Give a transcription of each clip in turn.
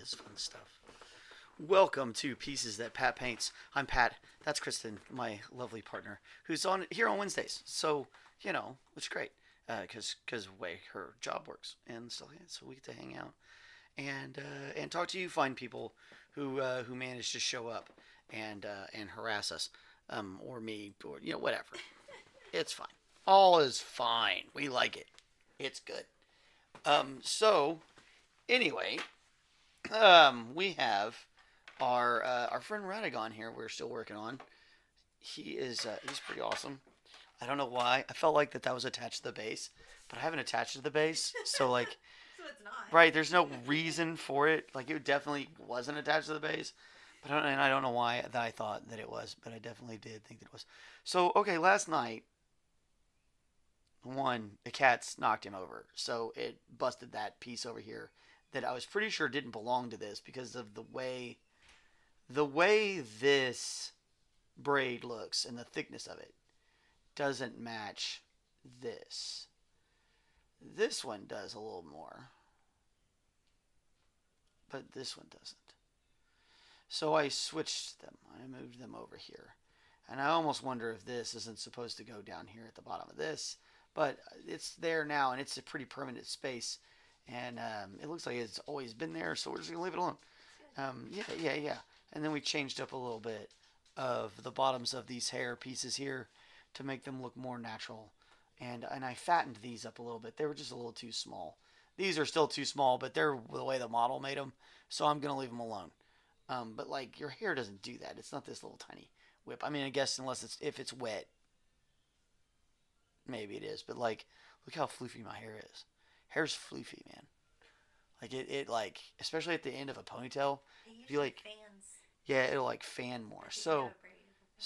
is fun stuff. Welcome to Pieces That Pat Paints. I'm Pat. That's Kristen, my lovely partner, who's on here on Wednesdays. So it's great because the way her job works, and so yeah, so we get to hang out and talk to you fine people who manage to show up and harass us, or me, or whatever. It's fine. All is fine. We like it. It's good. So anyway, we have our friend Radagon here. We're still working on. He's pretty awesome. I don't know why. I felt like that was attached to the base, but I haven't attached it to the base. So like, So it's not. right? There's no reason for it. Like it definitely wasn't attached to the base, and I don't know why that I thought that it was, but I definitely did think that it was. So okay, last night, the cats knocked him over, so it busted that piece over here that I was pretty sure didn't belong to this because of the way this braid looks and the thickness of it doesn't match this. This one does a little more, but this one doesn't. So I switched them. I moved them over here. And I almost wonder if this isn't supposed to go down here at the bottom of this, but it's there now, and it's a pretty permanent space, and it looks like it's always been there, so we're just gonna leave it alone. Yeah. And then we changed up a little bit of the bottoms of these hair pieces here to make them look more natural, and I fattened these up a little bit. They were just a little too small. These are still too small, but they're the way the model made them, so I'm gonna leave them alone. But like your hair doesn't do that. It's not this little tiny whip. I mean, I guess unless if it's wet, maybe it is. But like, look how floofy my hair is. Hair's floofy, man. Like it like, especially at the end of a ponytail. If you like, fans. yeah, it'll like fan more. So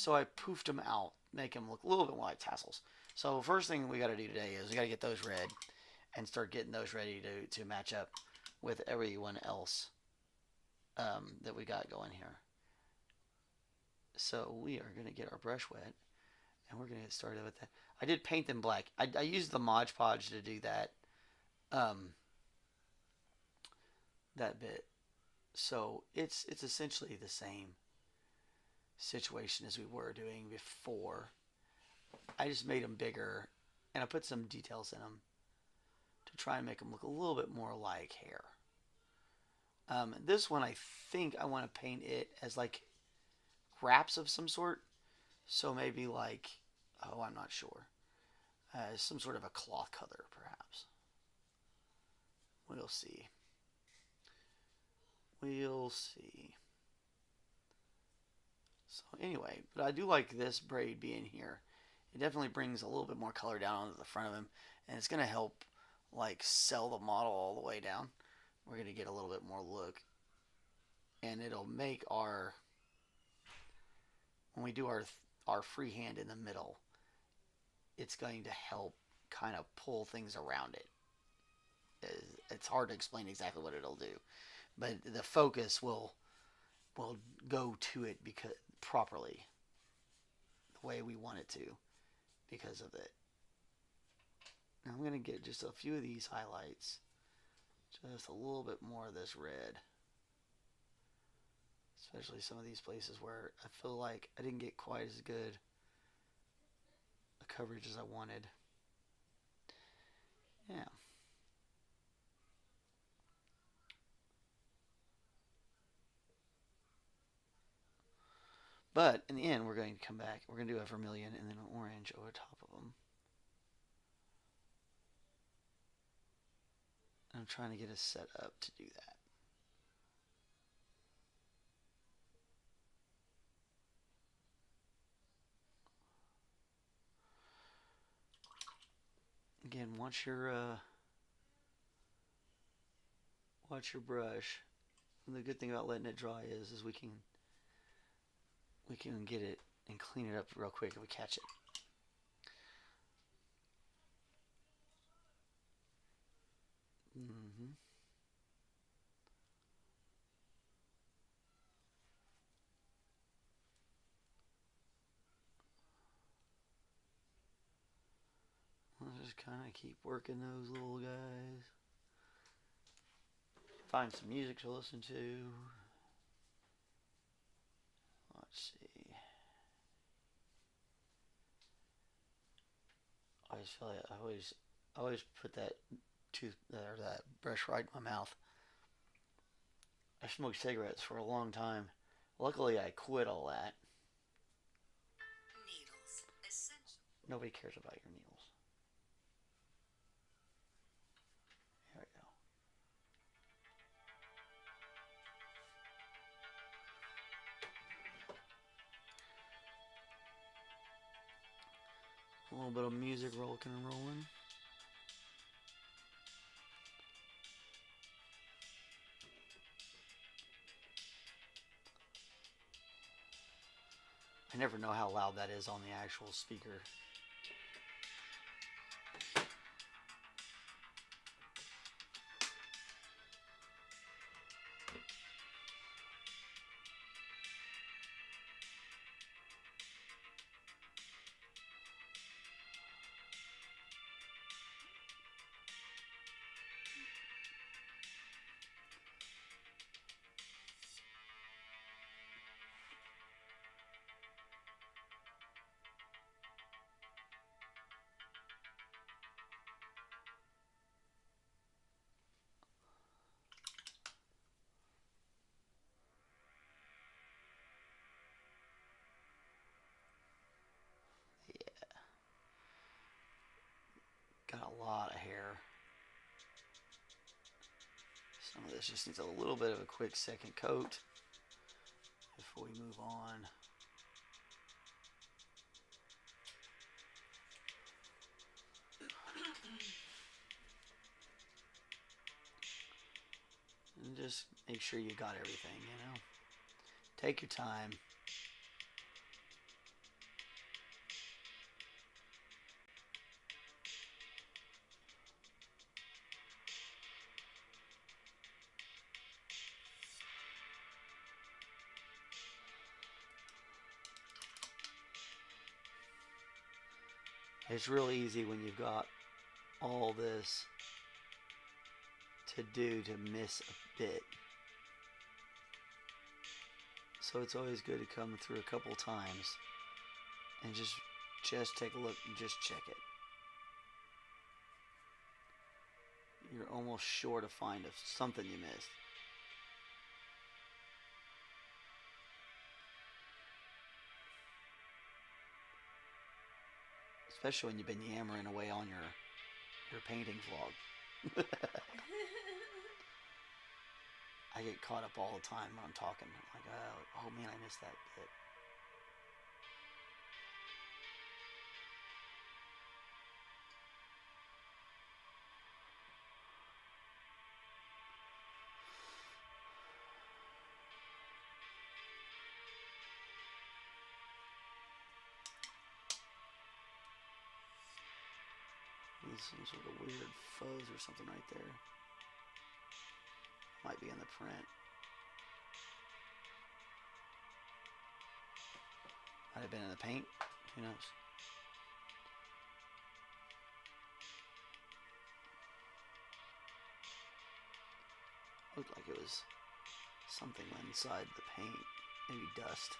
I poofed them out, make them look a little bit more like tassels. So first thing we got to do today is we got to get those red, and start getting those ready to match up with everyone else that we got going here. So we are going to get our brush wet, and we're going to get started with that. I did paint them black. I used the Mod Podge to do that, that bit. So it's essentially the same situation as we were doing before. I just made them bigger, and I put some details in them to try and make them look a little bit more like hair. This one, I think I want to paint it as like wraps of some sort. So maybe like, oh, I'm not sure. Some sort of a cloth color, perhaps. We'll see. We'll see. So anyway, but I do like this braid being here. It definitely brings a little bit more color down onto the front of him, and it's going to help like sell the model all the way down. We're going to get a little bit more look, and it'll make when we do our freehand in the middle, it's going to help kind of pull things around it. It's hard to explain exactly what it'll do, but the focus will go to it because properly the way we want it to because of it. Now I'm going to get just a few of these highlights, just a little bit more of this red, especially some of these places where I feel like I didn't get quite as good a coverage as I wanted. Yeah. But in the end, we're going to come back. We're going to do a vermilion and then an orange over top of them. I'm trying to get us set up to do that. Again, watch your brush. And the good thing about letting it dry is we can get it and clean it up real quick if we catch it. Mm-hmm. I'll just kind of keep working those little guys. Find some music to listen to. Let's see. I always feel like I always put that that brush right in my mouth. I smoked cigarettes for a long time. Luckily, I quit all that. Needles essential. Nobody cares about your needles. There we go. A little bit of music rocking and rolling. I never know how loud that is on the actual speaker. Got a lot of hair. Some of this just needs a little bit of a quick second coat before we move on. And just make sure you got everything, you know. Take your time. It's real easy when you've got all this to do to miss a bit. So it's always good to come through a couple times and just take a look and just check it. You're almost sure to find something you missed. Especially when you've been yammering away on your painting vlog. I get caught up all the time when I'm talking. I'm like, oh man, I missed that bit. There's some sort of weird fuzz or something right there. Might be in the print. Might have been in the paint. Who knows? Looked like it was something inside the paint. Maybe dust.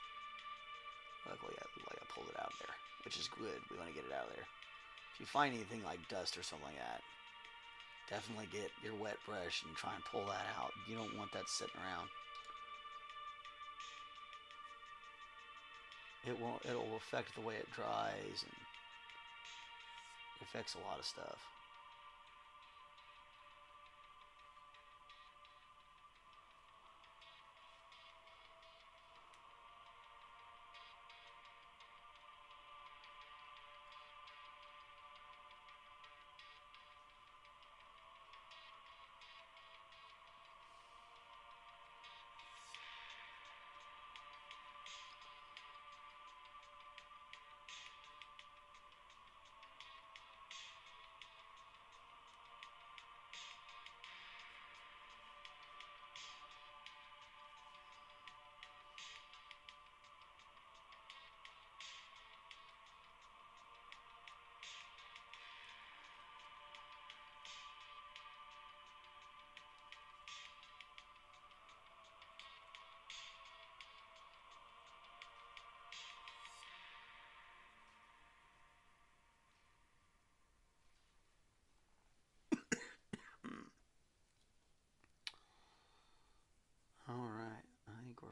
Luckily, I pulled it out of there, which is good. We want to get it out of there. If you find anything like dust or something like that, definitely get your wet brush and try and pull that out. You don't want that sitting around. It'll affect the way it dries, and it affects a lot of stuff.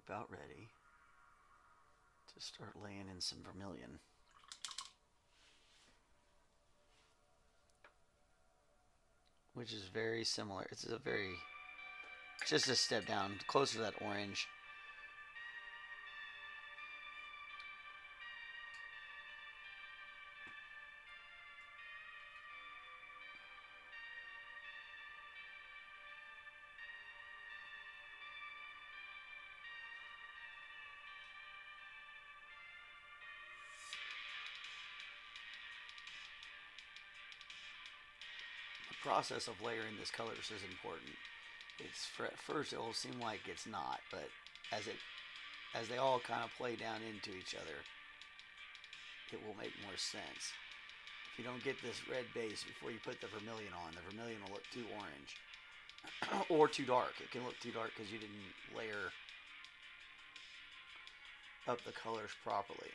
about ready to start laying in some vermilion. Which is very similar. It's just a step down, closer to that orange. Process of layering these colors is important. It's at first it will seem like it's not, but as they all kind of play down into each other, it will make more sense. If you don't get this red base before you put the vermilion on, the vermilion will look too orange or too dark. It can look too dark because you didn't layer up the colors properly.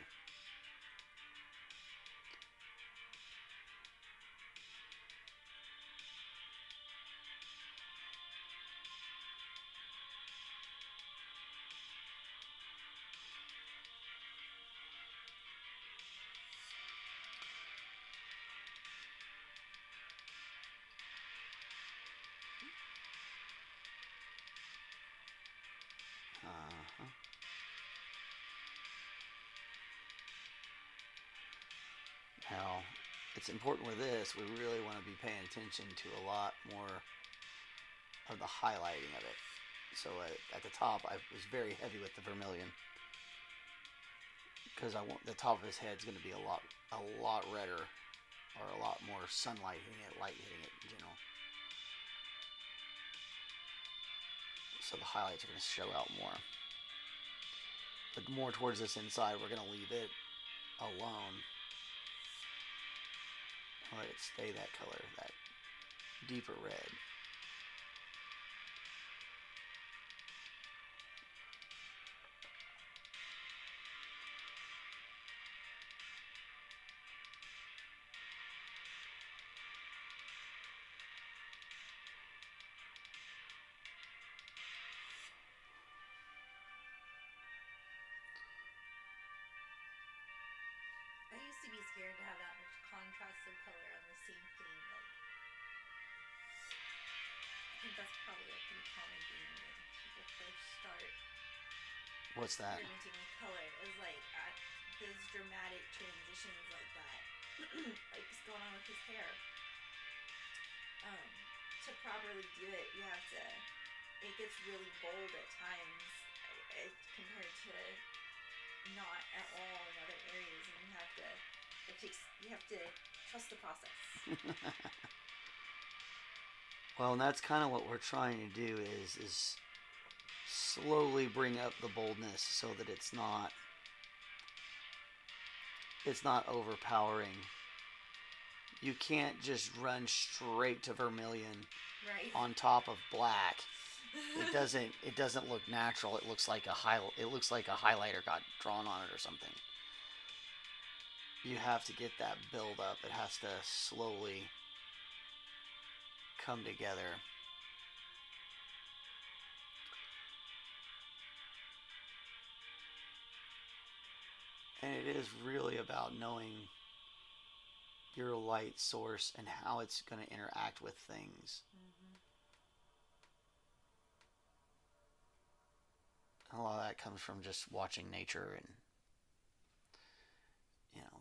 Now, it's important with this, we really want to be paying attention to a lot more of the highlighting of it. So at the top, I was very heavy with the vermilion because I want the top of his head is going to be a lot redder, or a lot more sunlight hitting it, light hitting it in general. So the highlights are going to show out more. But more towards this inside, we're going to leave it alone. Let it stay that color, that deeper red. I used to be scared to have that much contrast of color on the same theme. Like, I think that's probably a pretty common thing when people first start. What's that? Experimenting with color is like those dramatic transitions like that, like what's going on with his hair. To properly do it, you have to. It gets really bold at times, compared to not at all in other areas, and you have to trust the process. Well, and that's kind of what we're trying to do is slowly bring up the boldness so that it's not overpowering. You can't just run straight to vermilion on top of black. It doesn't look natural. It looks like a highlighter got drawn on it or something. You have to get that build up. It has to slowly come together. And it is really about knowing your light source and how it's going to interact with things. A lot of that comes from just watching nature and,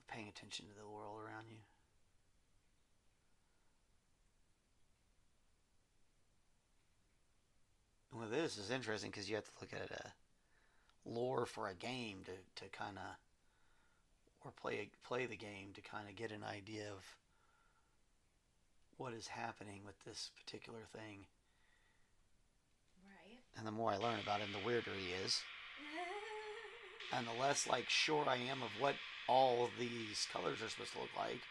paying attention to the world around you. Well, this is interesting because you have to look at a lore for a game to kind of, or play the game to kind of get an idea of what is happening with this particular thing. Right. And the more I learn about him, the weirder he is. And the less sure I am of what all of these colors are supposed to look like.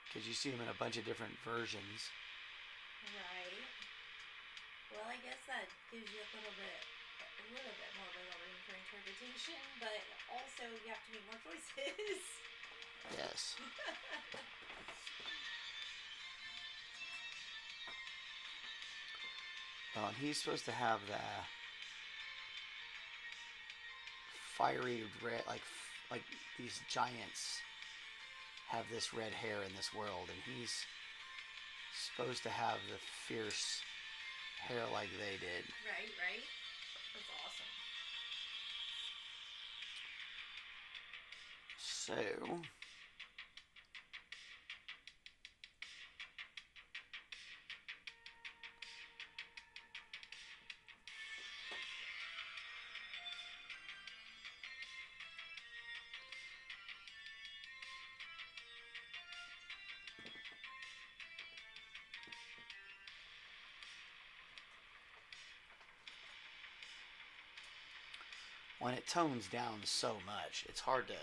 Because you see them in a bunch of different versions. Right. Well, I guess that gives you a little bit more wiggle room for interpretation, but also you have to make more choices. Yes. Well, and he's supposed to have fiery red, like these giants have this red hair in this world, and he's supposed to have the fierce hair like they did. Right, right. That's awesome. So, when it tones down so much, it's hard to.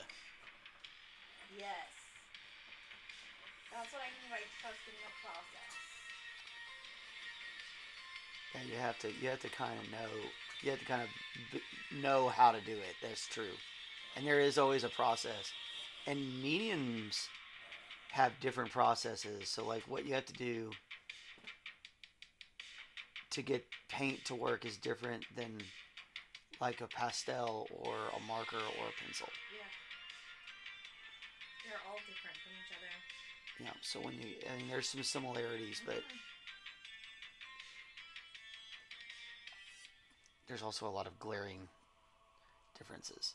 Yes. That's what I mean by trusting the process. Yeah, you have to kind of know. You have to kind of know how to do it. That's true, and there is always a process. And mediums have different processes. So, like, what you have to do to get paint to work is different than like a pastel or a marker or a pencil. Yeah. They're all different from each other. Yeah. So I mean, there's some similarities, but there's also a lot of glaring differences.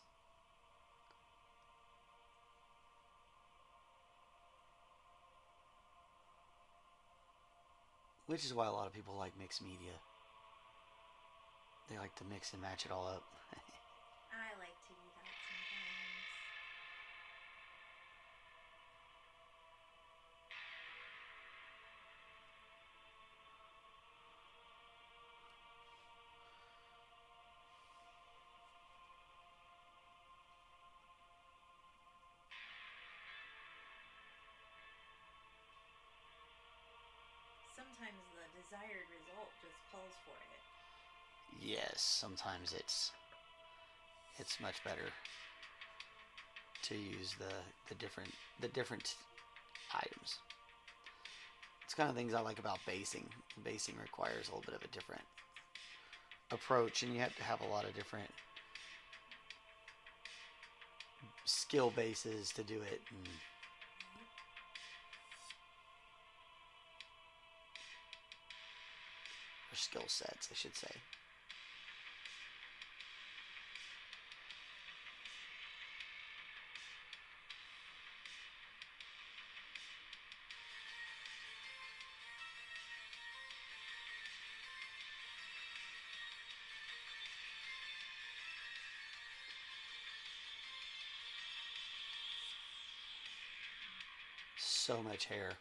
Which is why a lot of people like mixed media. They like to mix and match it all up. I like to do that sometimes. Sometimes the desired result just calls for it. Yes, sometimes it's much better to use the different items. It's kind of things I like about basing. Basing requires a little bit of a different approach, and you have to have a lot of different skill bases to do it. Or skill sets, I should say. So much hair.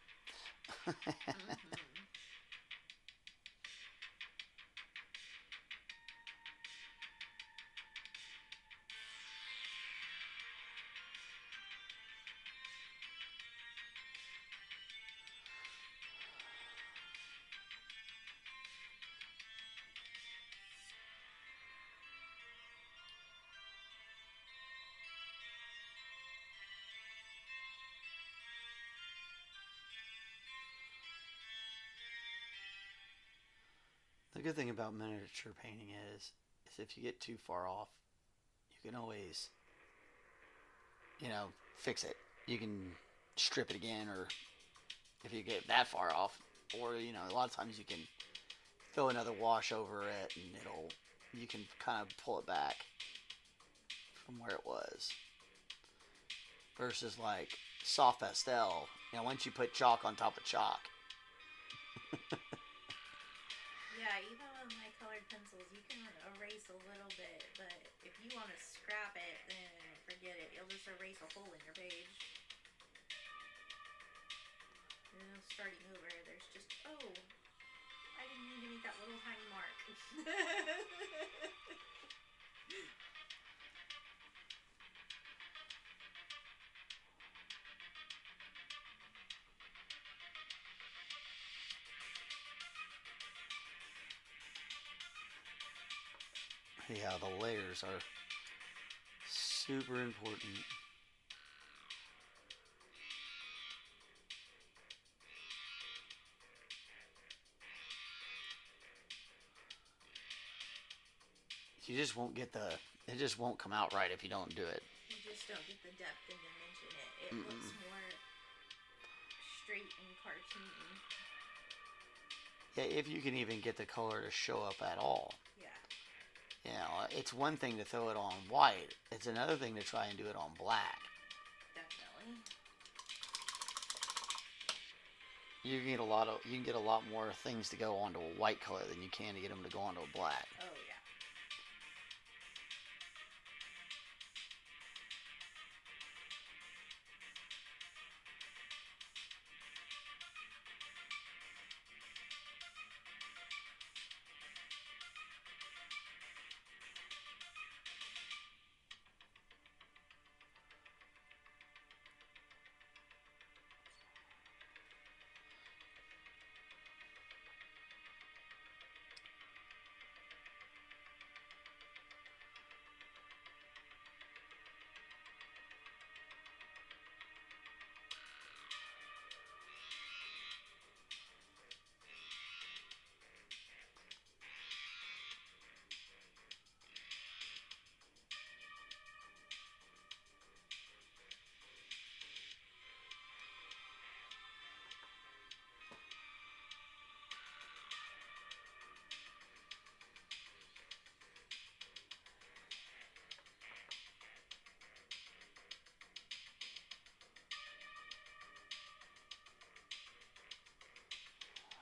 The good thing about miniature painting is if you get too far off, you can always, fix it. You can strip it again, or if you get that far off, or a lot of times you can throw another wash over it, and you can kind of pull it back from where it was. Versus like soft pastel, once you put chalk on top of chalk. Yeah, even with my colored pencils, you can erase a little bit, but if you want to scrap it, then forget it. You'll just erase a hole in your page. And starting over, there's just, oh, I didn't mean to make that little tiny mark. Yeah, the layers are super important. You just won't get the It just won't come out right if you don't do it. You just don't get the depth and dimension. It looks more straight and cartoony. Yeah, if you can even get the color to show up at all. Yeah. You know, it's one thing to throw it on white. It's another thing to try and do it on black. Definitely. You can get a lot more things to go onto a white color than you can to get them to go onto a black. Oh yeah.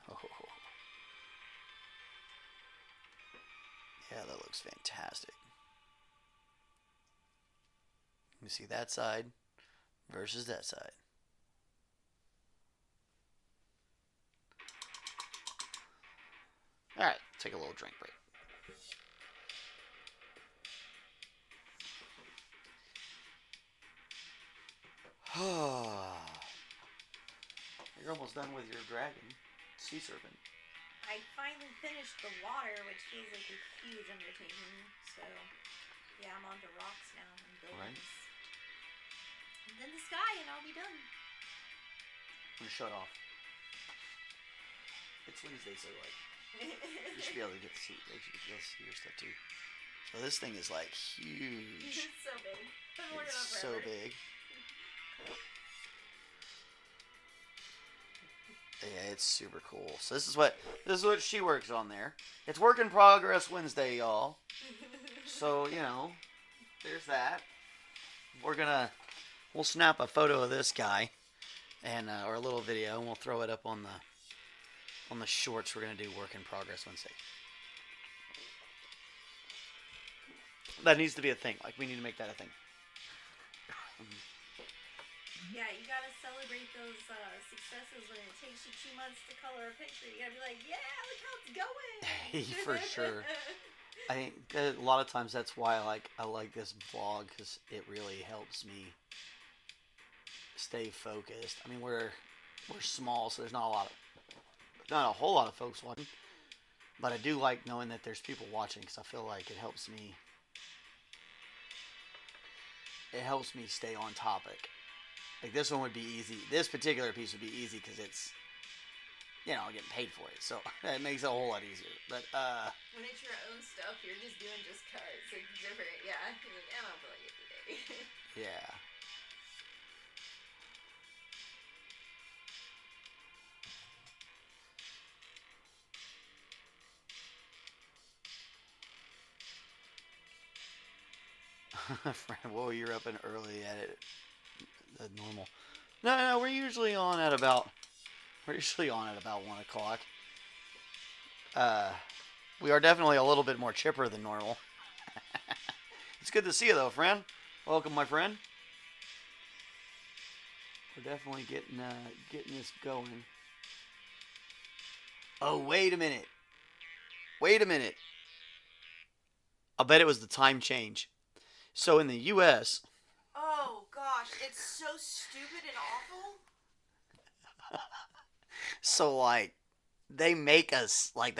Oh. Yeah, that looks fantastic. You see that side versus that side. All right, take a little drink break. You're almost done with your dragon, sea serpent. I finally finished the water, which feels like a huge undertaking. So, yeah, I'm on to rocks now and buildings. Right. And then the sky, and I'll be done. I'm gonna shut off. It's Wednesday, so like you should be able to get to see. They should be able to see your stuff too. So this thing is like huge. It's so big. I've been working on it It's so forever. big. Yeah, it's super cool. So this is what she works on there. It's work in progress Wednesday, y'all. So you know, there's that. We'll snap a photo of this guy, and or a little video, and we'll throw it up on the shorts. We're gonna do work in progress Wednesday. That needs to be a thing. Like we need to make that a thing. Yeah, you gotta celebrate those successes when it takes you 2 months to color a picture. You gotta be like, yeah, look how it's going. For sure. I think a lot of times that's why I like this vlog, because it really helps me stay focused. I mean, we're small, so there's not a whole lot of folks watching, but I do like knowing that there's people watching, because I feel like it helps me stay on topic. Like this one would be easy. This particular piece would be easy because it's, you know, getting paid for it, so it makes it a whole lot easier. But when it's your own stuff, you're just doing just cuts. It's different. Yeah, you're like, I don't feel like it today. yeah. Friend, whoa, you're up and early at it. The normal. No, we're usually on at about 1 o'clock. We are definitely a little bit more chipper than normal. It's good to see you though, friend. Welcome, my friend. We're definitely getting this going. Oh, wait a minute. I bet it was the time change. So in the U.S. Oh gosh, it's so stupid and awful. So like, they make us like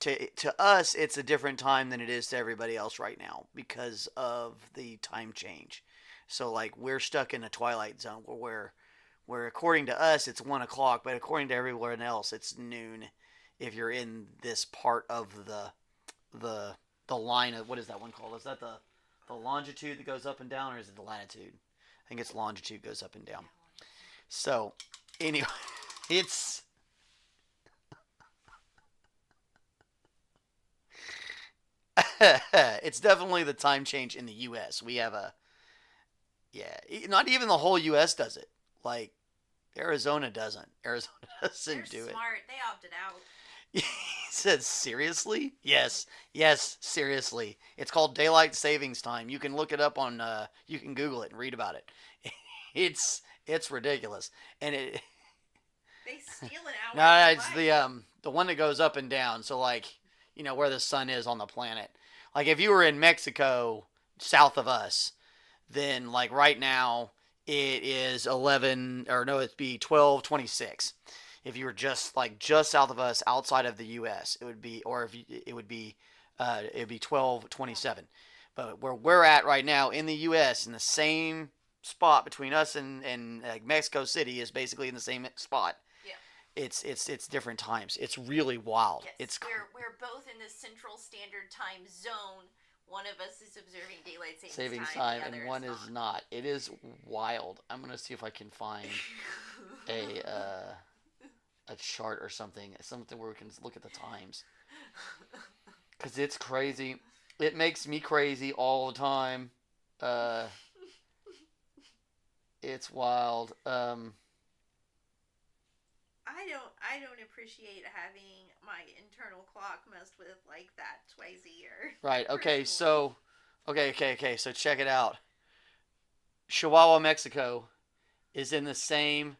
to us it's a different time than it is to everybody else right now because of the time change. So like we're stuck in a twilight zone where according to us it's 1 o'clock, but according to everyone else it's noon. If you're in this part of the line of, what is that one called? Is that the longitude that goes up and down, or is it the latitude? I think it's longitude goes up and down. So, anyway, it's it's definitely the time change in the U.S. We have not even the whole U.S. does it. Like, Arizona doesn't. Arizona doesn't do it. They're smart. They opted out. He said, seriously? Yes, seriously. It's called daylight savings time. You can look it up on, you can Google it and read about it. It's ridiculous. And They steal an hour. no, it's the one that goes up and down. So, like, you know, where the sun is on the planet. Like, if you were in Mexico, south of us, then, like, right now, it is it'd be 12:26. If you were just south of us, outside of the U.S., it would be, it would be 12:27. But where we're at right now in the U.S., in the same spot between us and Mexico City, is basically in the same spot. Yeah. It's different times. It's really wild. Yes, we're both in the Central Standard Time zone. One of us is observing daylight savings time, and one is not. It is wild. I'm gonna see if I can find a chart or something where we can look at the times, because it's crazy. It makes me crazy all the time. It's wild. I don't appreciate having my internal clock messed with like that twice a year. Right. Okay. So, okay. So check it out. Chihuahua, Mexico, is in the same.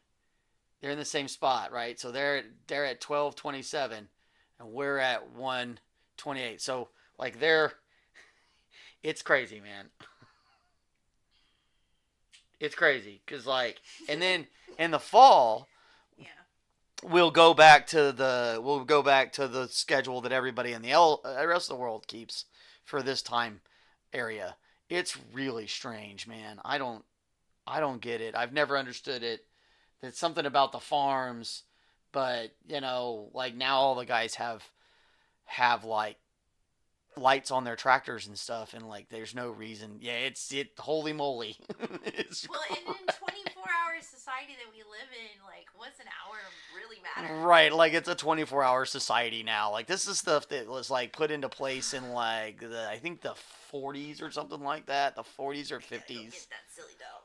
They're in the same spot, right? So they're at 12:27, and we're at 1:28. So like it's crazy, man. It's crazy, cause like, and then in the fall, yeah, we'll go back to the schedule that everybody in the rest of the world keeps for this time area. It's really strange, man. I don't get it. I've never understood it. It's something about the farms, but you know, like now all the guys have like lights on their tractors and stuff, and like there's no reason. Yeah, holy moly. Well, and in 24-hour society that we live in, like, what's an hour really matter? Right, like it's a 24-hour society now. Like this is stuff that was like put into place in like I think the 40s or something like that, the 40s or 50s. Go get that silly dog.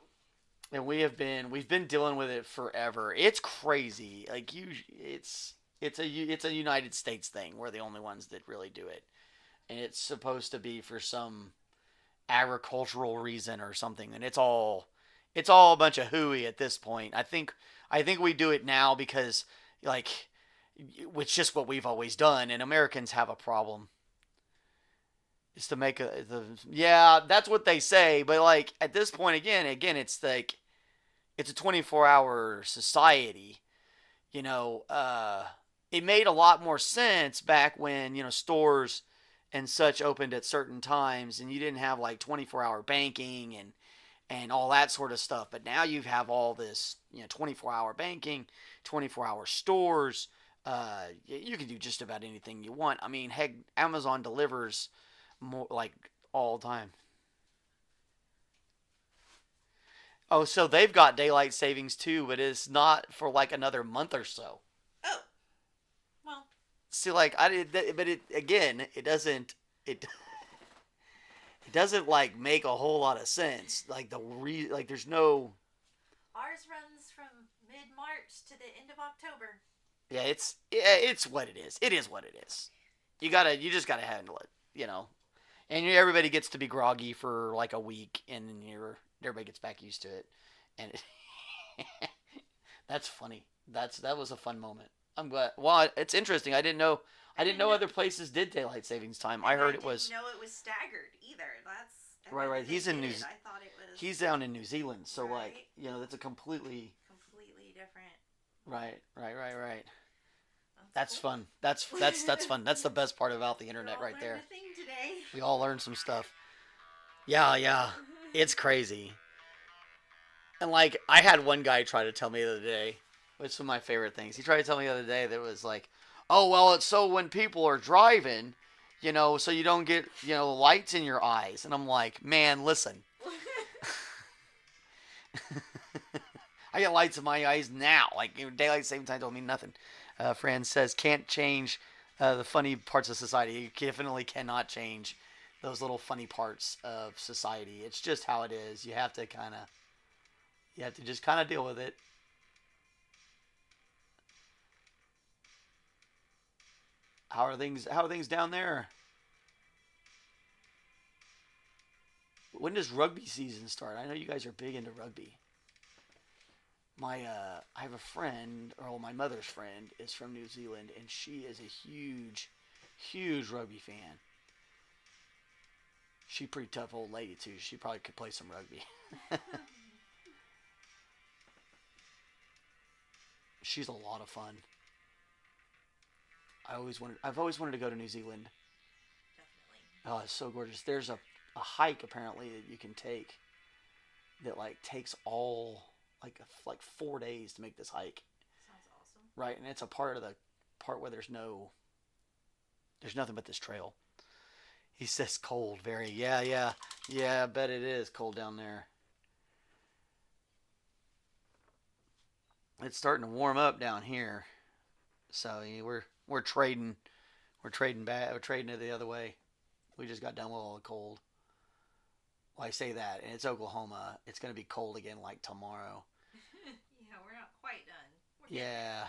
And we've been dealing with it forever. It's crazy. Like it's a United States thing. We're the only ones that really do it. And it's supposed to be for some agricultural reason or something, and it's all a bunch of hooey at this point. I think we do it now because like it's just what we've always done, and Americans have a problem. Is to make that's what they say, but like at this point again it's like it's a 24-hour society. You know, it made a lot more sense back when, you know, stores and such opened at certain times, and you didn't have like 24-hour banking and all that sort of stuff. But now you have all this, you know, 24-hour banking, 24-hour stores. You can do just about anything you want. I mean, heck, Amazon delivers more like all the time. Oh, so they've got daylight savings too, but it's not for like another month or so. Oh, well. See, like I did, but it doesn't like make a whole lot of sense. Like there's no. Ours runs from mid-March to the end of October. Yeah, it's what it is. It is what it is. You just gotta handle it, you know. And everybody gets to be groggy for like a week, and then everybody gets back used to it, and that's funny. That was a fun moment. I'm glad. Well, it's interesting. I didn't know other places did daylight savings time. I heard it was. I didn't know it was staggered either. That's right. He's in New. I thought it was. He's down in New Zealand, so right. Like, you know, that's a completely different. Right. That's cool. Fun. That's fun. That's the best part about the internet right there. We all learned some stuff. Yeah. It's crazy. And like, I had one guy try to tell me the other day, which is one of my favorite things. He tried to tell me the other day that it was like, oh, well, it's so when people are driving, so you don't get, lights in your eyes. And I'm like, man, listen. I get lights in my eyes now. Like, daylight saving time don't mean nothing. Fran says, can't change the funny parts of society. You definitely cannot change those little funny parts of society. It's just how it is. You have to just kind of deal with it. How are things down there? When does rugby season start? I know you guys are big into rugby. I have a friend, or my mother's friend is from New Zealand, and she is a huge rugby fan. She's a pretty tough old lady too. She probably could play some rugby. She's a lot of fun. I've always wanted to go to New Zealand. Definitely. Oh, it's so gorgeous. There's a hike apparently that you can take that like takes all like 4 days to make this hike. Sounds awesome. Right, and it's a part where there's nothing but this trail. He says cold, very. Yeah. I bet it is cold down there. It's starting to warm up down here, so we're trading. We're trading back. We're trading it the other way. We just got done with all the cold. Well, I say that, and it's Oklahoma. It's going to be cold again like tomorrow. Yeah, we're not quite done. Yeah.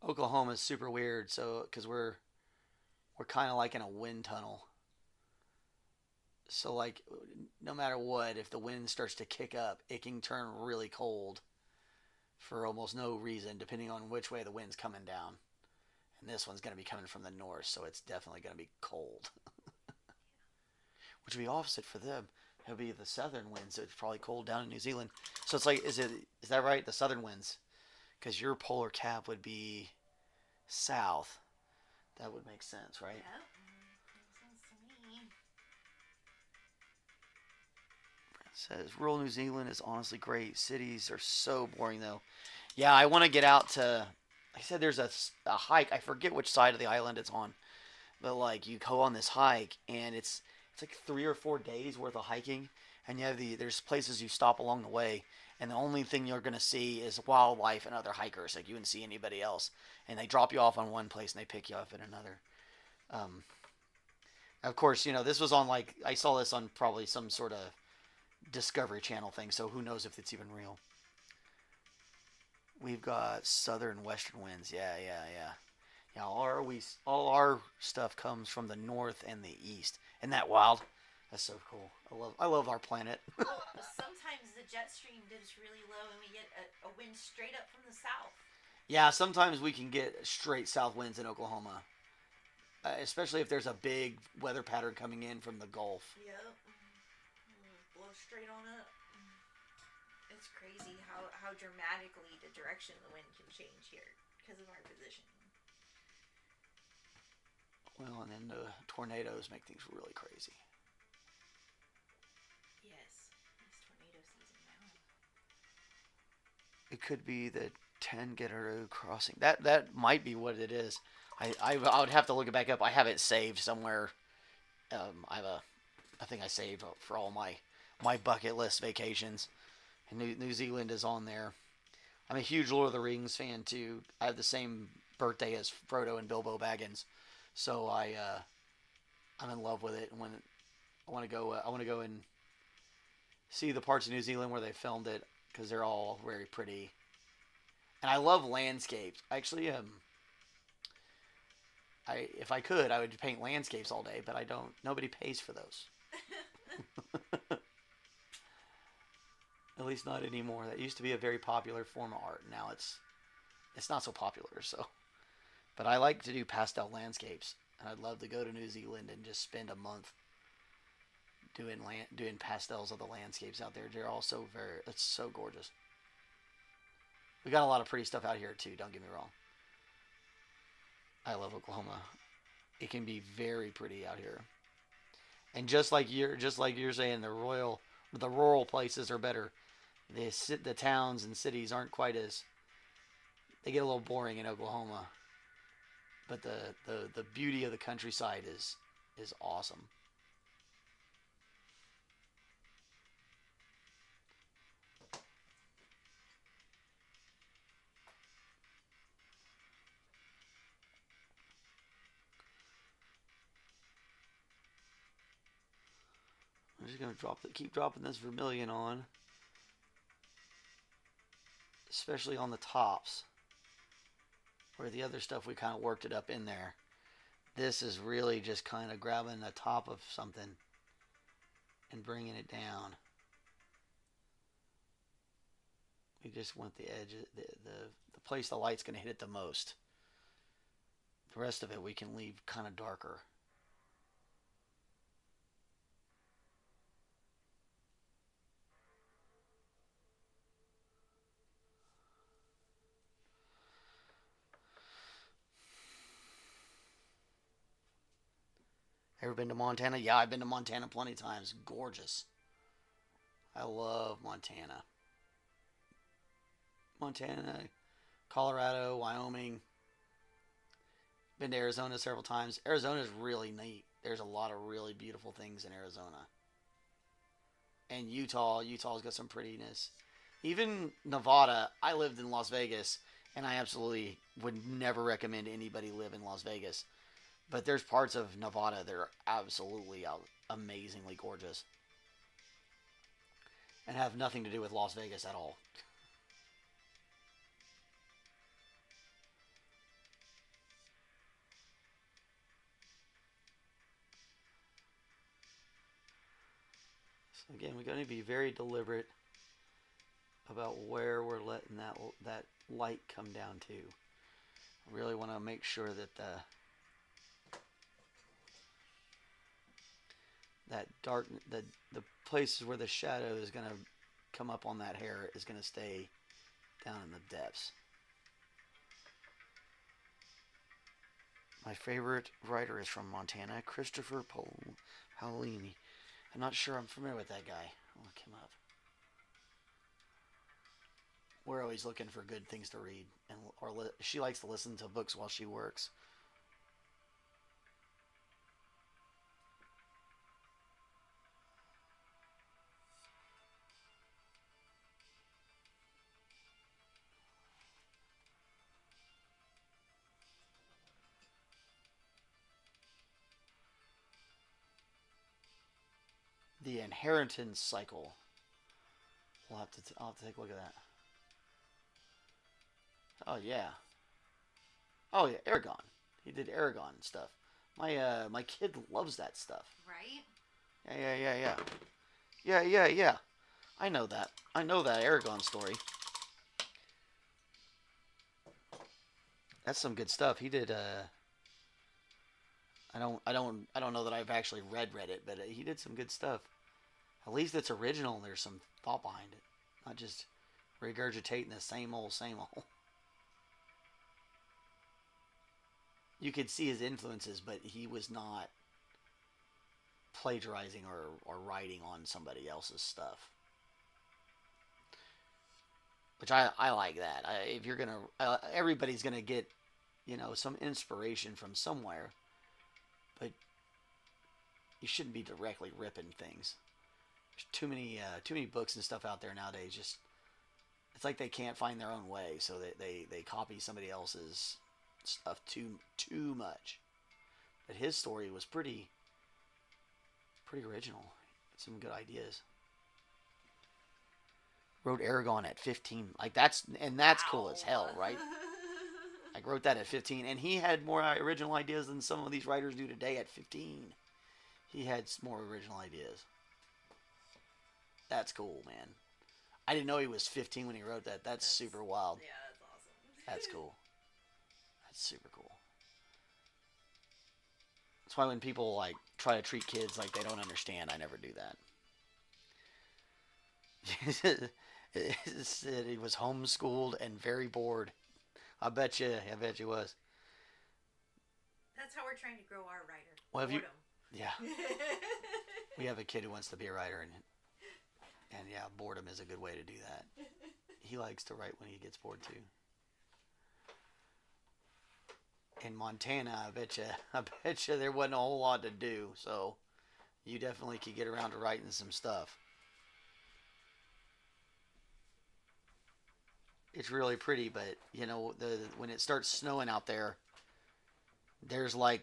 Oklahoma's super weird, so because we're kind of like in a wind tunnel. So like, no matter what, if the wind starts to kick up, it can turn really cold for almost no reason, depending on which way the wind's coming down. And this one's going to be coming from the north, so it's definitely going to be cold. Which would be opposite for them. It'll be the southern winds, so it's probably cold down in New Zealand. So it's like, is that right? The southern winds? Because your polar cap would be south. That would make sense, right? Yep. Makes sense to me. Says rural New Zealand is honestly great. Cities are so boring though. Yeah, I want to get out to. I said there's a hike. I forget which side of the island it's on, but like you go on this hike and it's like 3 or 4 days worth of hiking, and you have there's places you stop along the way, and the only thing you're gonna see is wildlife and other hikers. Like you wouldn't see anybody else, and they drop you off on one place and they pick you up at another. Of course, this was on like I saw this on probably some sort of Discovery Channel thing, so who knows if it's even real. We've got southern western winds. Yeah. All our stuff comes from the north and the east. Isn't that wild? That's so cool. I love our planet. Well, sometimes the jet stream dips really low and we get a wind straight up from the south. Yeah, sometimes we can get straight south winds in Oklahoma. Especially if there's a big weather pattern coming in from the Gulf. Yep. Blow straight on up. It's crazy how dramatically the direction of the wind can change here because of our position. Well, and then the tornadoes make things really crazy. Yes, it's tornado season now. It could be the Tangaroa crossing. That might be what it is. I would have to look it back up. I have it saved somewhere. I think I saved for all my bucket list vacations. And New Zealand is on there. I'm a huge Lord of the Rings fan too. I have the same birthday as Frodo and Bilbo Baggins, so I'm in love with it. And when I want to go and see the parts of New Zealand where they filmed it because they're all very pretty. And I love landscapes. Actually, if I could, I would paint landscapes all day, but I don't. Nobody pays for those. At least not anymore. That used to be a very popular form of art. Now it's not so popular. So, but I like to do pastel landscapes, and I'd love to go to New Zealand and just spend a month doing pastels of the landscapes out there. They're all so it's so gorgeous. We got a lot of pretty stuff out here too. Don't get me wrong. I love Oklahoma. It can be very pretty out here. And just like you're saying, the rural places are better. The towns and cities aren't quite as. They get a little boring in Oklahoma. But the beauty of the countryside is awesome. I'm just gonna keep dropping this Vermilion on, especially on the tops, where the other stuff we kind of worked it up in there. This is really just kind of grabbing the top of something and bringing it down. We just want the edge, the place the light's going to hit it the most. The rest of it we can leave kind of darker. Ever been to Montana? Yeah, I've been to Montana plenty of times. Gorgeous. I love Montana. Montana, Colorado, Wyoming. Been to Arizona several times. Arizona is really neat. There's a lot of really beautiful things in Arizona. And Utah. Utah's got some prettiness. Even Nevada. I lived in Las Vegas, and I absolutely would never recommend anybody live in Las Vegas. But there's parts of Nevada that are absolutely amazingly gorgeous. And have nothing to do with Las Vegas at all. So again, we're going to be very deliberate about where we're letting that light come down to. I really want to make sure that the places where the shadow is going to come up on that hair is going to stay down in the depths. My favorite writer is from Montana, Christopher Paolini. I'm not sure I'm familiar with that guy. I'll look him up. We're always looking for good things to read, and she likes to listen to books while she works. The inheritance cycle. I'll have to take a look at that. Oh yeah. Oh yeah, Aragon. He did Aragon stuff. My kid loves that stuff. Right? Yeah. I know that. I know that Aragon story. That's some good stuff. He did. I don't know that I've actually read it, but he did some good stuff. At least it's original and there's some thought behind it, not just regurgitating the same old. You could see his influences, but he was not plagiarizing or writing on somebody else's stuff. Which I like that. If you're gonna, everybody's gonna get, some inspiration from somewhere, but you shouldn't be directly ripping things. There's too many books and stuff out there nowadays. Just it's like they can't find their own way, so they copy somebody else's stuff too much. But his story was pretty original. Some good ideas. Wrote Aragon at 15. That's cool as hell, right? I wrote that at 15, and he had more original ideas than some of these writers do today at 15. He had more original ideas. That's cool, man. I didn't know he was 15 when he wrote that. That's super wild. Yeah, that's awesome. That's cool. That's super cool. That's why when people try to treat kids like they don't understand, I never do that. It said he was homeschooled and very bored. I bet you was. That's how we're trying to grow our writer. Well, have Boredom. Yeah. We have a kid who wants to be a writer, and yeah, boredom is a good way to do that. He likes to write when he gets bored too. in Montana, I bet you there wasn't a whole lot to do. So you definitely could get around to writing some stuff. It's really pretty, but you know, the when it starts snowing out there, there's like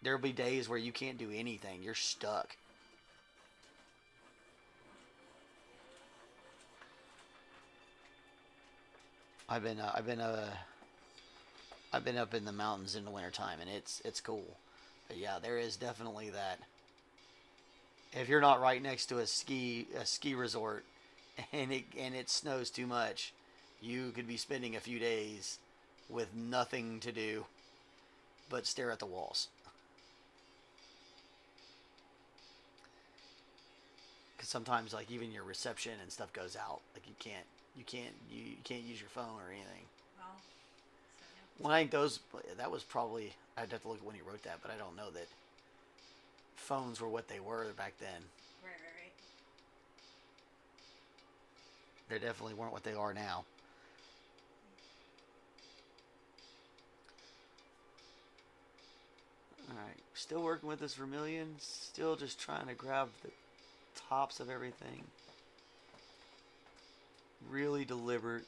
there'll be days where you can't do anything. You're stuck. I've been uh, I've been uh, I've been up in the mountains in the wintertime, and it's cool. But yeah, there is definitely that. If you're not right next to a ski resort, and it snows too much, you could be spending a few days with nothing to do but stare at the walls. Because sometimes, like, even your reception and stuff goes out. Like, you can't use your phone or anything. Well, so yeah. Well, I think that was probably, I'd have to look at when he wrote that, but I don't know that phones were what they were back then. Right. They definitely weren't what they are now. Alright, still working with this Vermilion, still just trying to grab the tops of everything. Really deliberate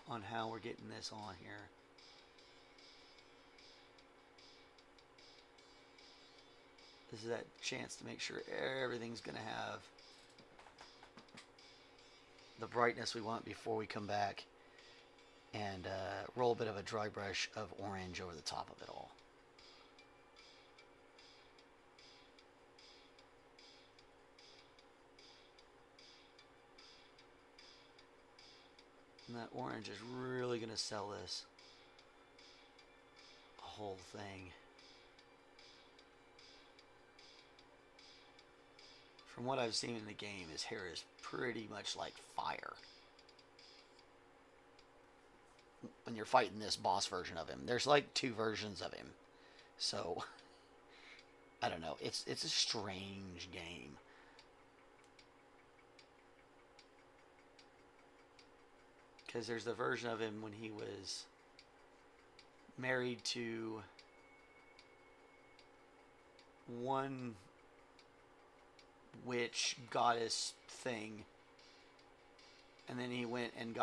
on how we're getting this on here. This is that chance to make sure everything's going to have the brightness we want before we come back and roll a bit of a dry brush of orange over the top of it all. And that orange is really going to sell this whole thing. From what I've seen in the game, his hair is pretty much like fire. When you're fighting this boss version of him, there's like two versions of him. So, I don't know. It's a strange game. Because there's the version of him when he was married to one witch goddess thing, and then he went and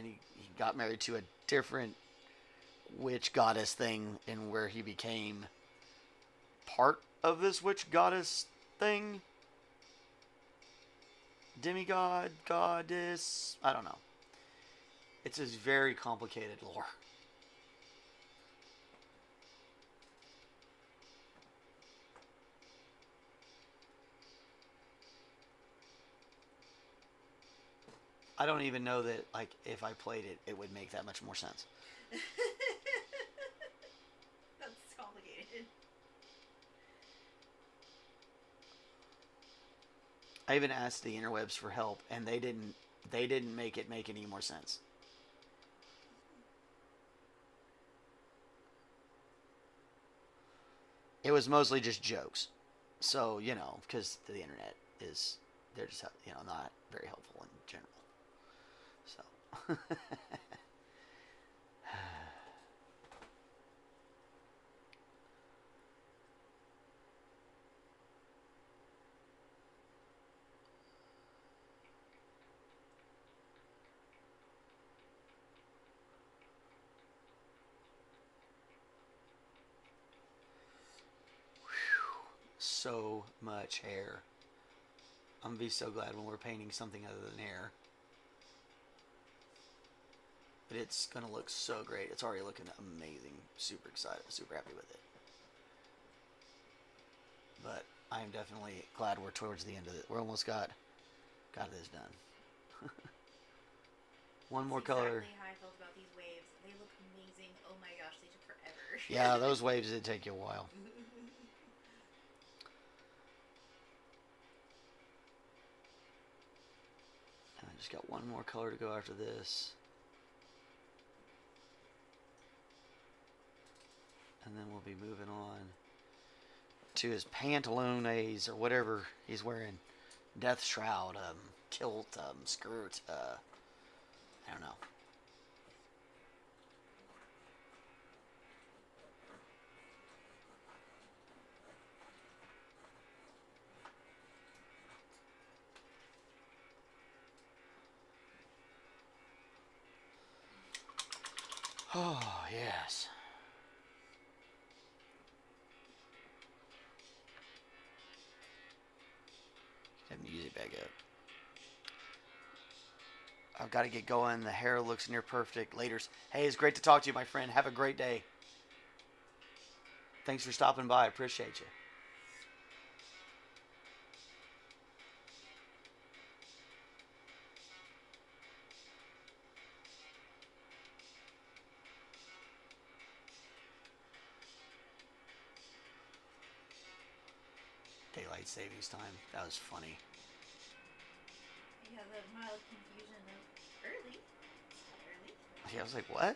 he got married to a different witch goddess thing, and where he became part of this witch goddess thing, demigod, goddess, I don't know. It's a very complicated lore. I don't even know that, like, if I played it, it would make that much more sense. That's complicated. I even asked the interwebs for help, and they didn't make it make any more sense. It was mostly just jokes. So, you know, because the internet is, they're just, you know, not very helpful in general. So. So much hair. I'm gonna be so glad when we're painting something other than hair. But it's gonna look so great. It's already looking amazing. Super excited. Super happy with it. But I am definitely glad we're towards the end of it. We're almost got this done. One more color. Exactly how I felt about these waves. They look amazing. Oh my gosh, they took forever. Yeah, those waves did take you a while. And I just got one more color to go after this. And then we'll be moving on to his pantalones or whatever he's wearing. Death shroud, kilt, skirt, I don't know. Oh, yes. Get that music back up. I've got to get going. The hair looks near perfect. Laters. Hey, it's great to talk to you, my friend. Have a great day. Thanks for stopping by. I appreciate you. Daylight savings time. That was funny. You have a mild confusion of early. It's not early. Yeah, I was like, what?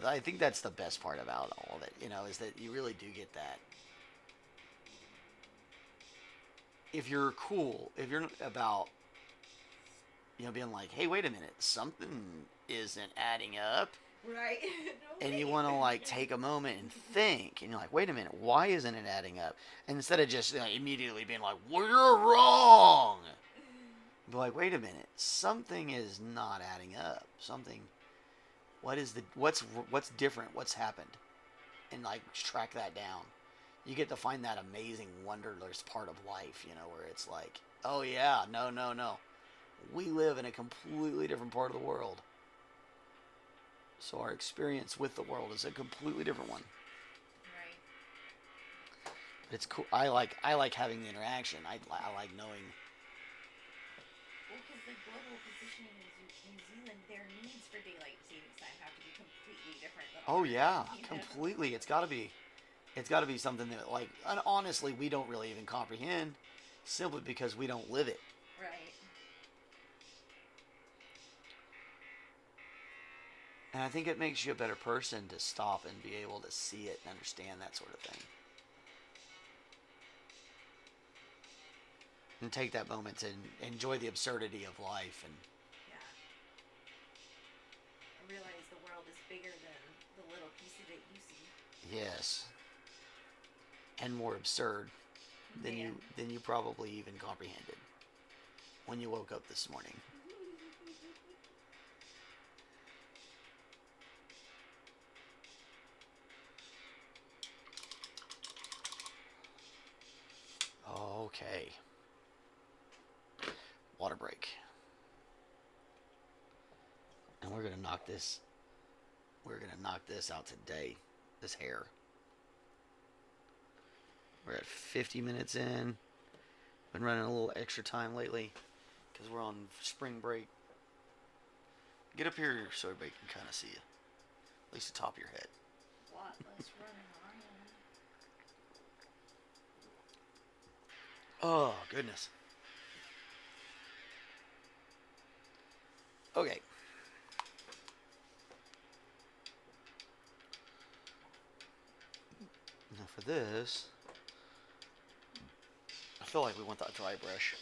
I think that's the best part about all of it, is that you really do get that. If you're cool, if you're about, being like, hey, wait a minute, something isn't adding up. Right. No And way. you want to like take a moment and think, and you're like, wait a minute, why isn't it adding up? And instead of just immediately being like, well, you're wrong, be like, wait a minute, something is not adding up. What's different? What's happened? And like track that down. You get to find that amazing, wonderless part of life, where it's like, oh yeah, no, we live in a completely different part of the world. So our experience with the world is a completely different one. Right. But it's cool. I like having the interaction. I like knowing. Well, because the global positioning of New Zealand, their needs for daylight savings time have to be completely different than Oh ours. yeah, completely. It's got to be something that honestly we don't really even comprehend, simply because we don't live it. Right. And I think it makes you a better person to stop and be able to see it and understand that sort of thing. And take that moment to enjoy the absurdity of life. And Yeah. I realize the world is bigger than the little piece of it you see. yes, and more absurd than you probably even comprehended when you woke up this morning. Okay. Water break. And we're gonna knock this out today. This hair. We're at 50 minutes in. Been running a little extra time lately because we're on spring break. Get up here so everybody can kind of see you. At least the top of your head. A lot less running around. Oh, goodness. Okay. Now for this, I feel like we want that dry brush.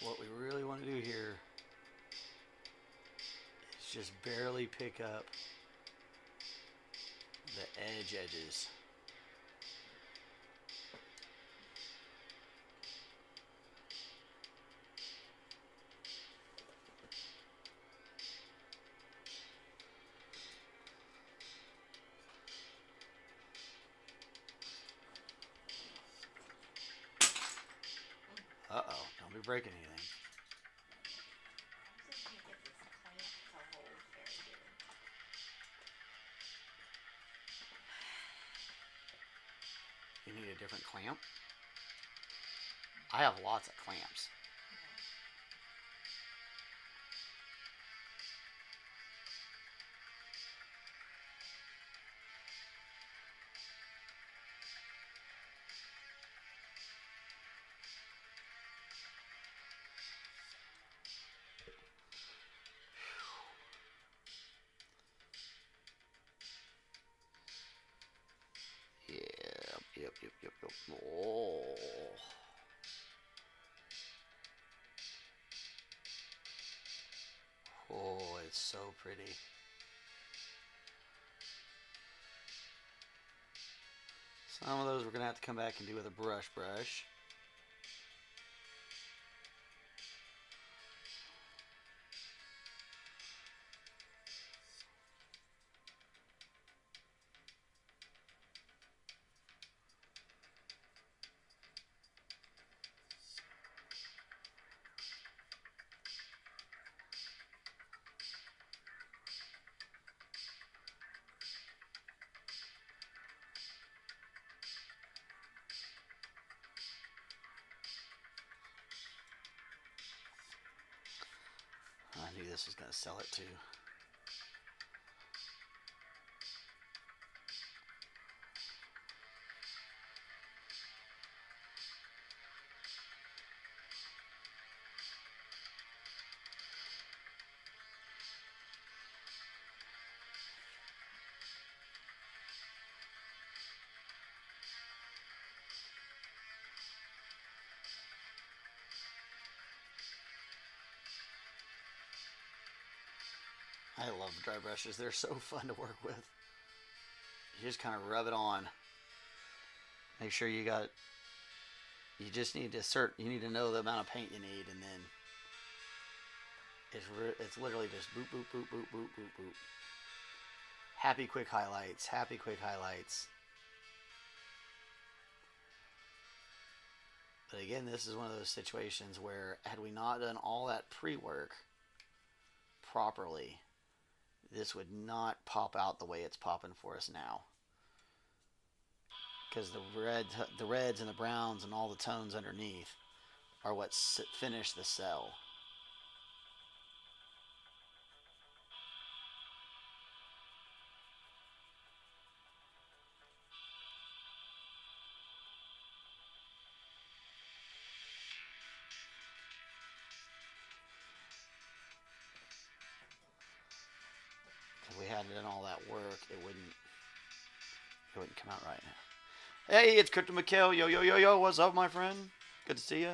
What we really want to do here is just barely pick up the edges. Uh-oh, don't be breaking anything. I'm just gonna get this clamp to hold very good. You need a different clamp? I have lots of clamps. Yeah. yep. Oh. Oh, it's so pretty. Some of those we're going to have to come back and do with a brush. I knew this was going to sell it too. I love dry brushes. They're so fun to work with. You just kind of rub it on. Make sure you just need to you need to know the amount of paint you need, and then it's literally just boop, boop, boop, boop, boop, boop, boop. Happy quick highlights. But again, this is one of those situations where had we not done all that pre-work properly, this would not pop out the way it's popping for us now. Because the reds and the browns and all the tones underneath are what finish the cell. If we hadn't done all that work, it wouldn't come out right now. Hey, it's Crypto McHale. Yo. What's up, my friend? Good to see you.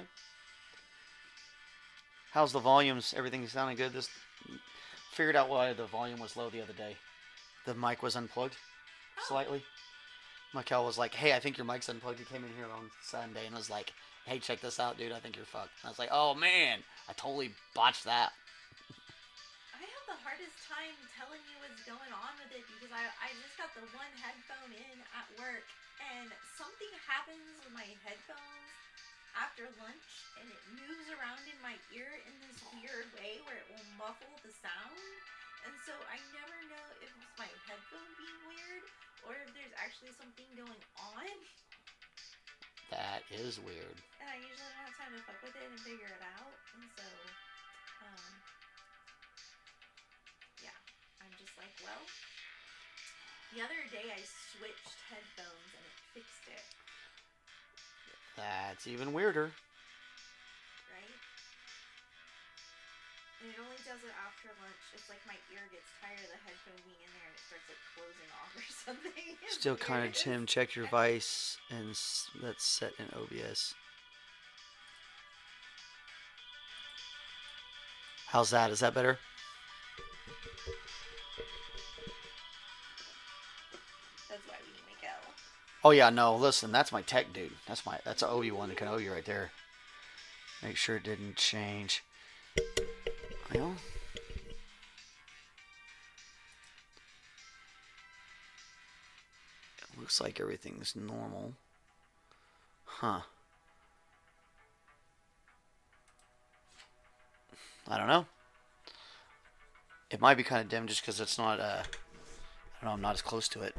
How's the volumes? Everything sounding good? Figured out why the volume was low the other day. The mic was unplugged slightly. McHale was like, hey, I think your mic's unplugged. He came in here on Sunday and was like, hey, check this out, dude. I think you're fucked. And I was like, oh, man. I totally botched that. I have the hardest time telling you what's going on with it because I just got the one headphone in at work and something happens with my headphones after lunch and it moves around in my ear in this weird way where it will muffle the sound. And so I never know if it's my headphone being weird or if there's actually something going on. That is weird. And I usually don't have time to fuck with it and figure it out. And so, yeah, I'm just like, well, the other day I switched headphones and it fixed it. That's even weirder. Right? And it only does it after lunch. It's like my ear gets tired of the headphone being in there and it starts like closing off or something. Still kind of, Tim, check your Vice and let's set in OBS. How's that? Is that better? That's why we need Miguel. Oh yeah, no, listen, that's my tech dude. That's an Obi-Wan and Kenobi right there. Make sure it didn't change. Well, it looks like everything's normal. Huh. I don't know. It might be kind of dim just because it's not, I don't know, I'm not as close to it.